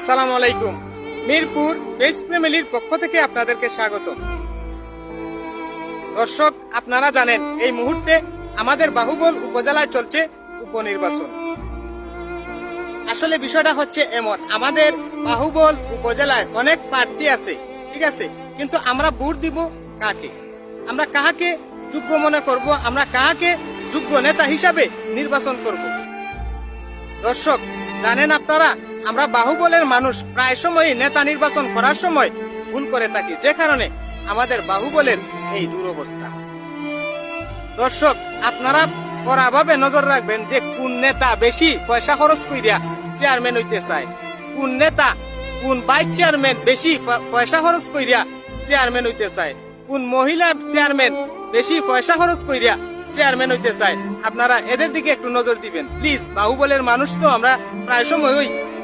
আসসালামু আলাইকুম। মিরপুর পেজ ফ্যামিলির পক্ষ থেকে আপনাদেরকে স্বাগত। দর্শক, আপনারা জানেন এই মুহূর্তে আমাদের বাহুবল উপজেলায় চলছে উপনির্বাচন। আসলে বিষয়টা হচ্ছে এমন, আমাদের বাহুবল উপজেলায় অনেক প্রার্থী আছে, ঠিক আছে, কিন্তু আমরা ভোট দিব কাকে? আমরা কাহাকে যোগ্য মনে করব? আমরা কাহাকে যোগ্য নেতা হিসাবে নির্বাচন করব? দর্শক, জানেন আপনারা, আমরা বাহুবলের মানুষ প্রায় সময়ই নেতা নির্বাচন করার সময় ভুল করে থাকি, যে কারণে আমাদের বাহুবলের এই দুরবস্থা। দর্শক, আপনারা কড়াভাবে নজর রাখবেন যে কোন নেতা বেশি পয়সা খরচ কইরা চেয়ারম্যান হইতে চায়, কোন নেতা, কোন ভাইস চেয়ারম্যান বেশি পয়সা খরচ কইরা চেয়ারম্যান হইতে চায়, কোন মহিলা চেয়ারম্যান বেশি পয়সা খরচ কইরা চেয়ারম্যান হইতে চায়। আপনারা এদের দিকে একটু নজর দিবেন প্লিজ। বাহুবলের মানুষ তো আমরা প্রায় সময় ওই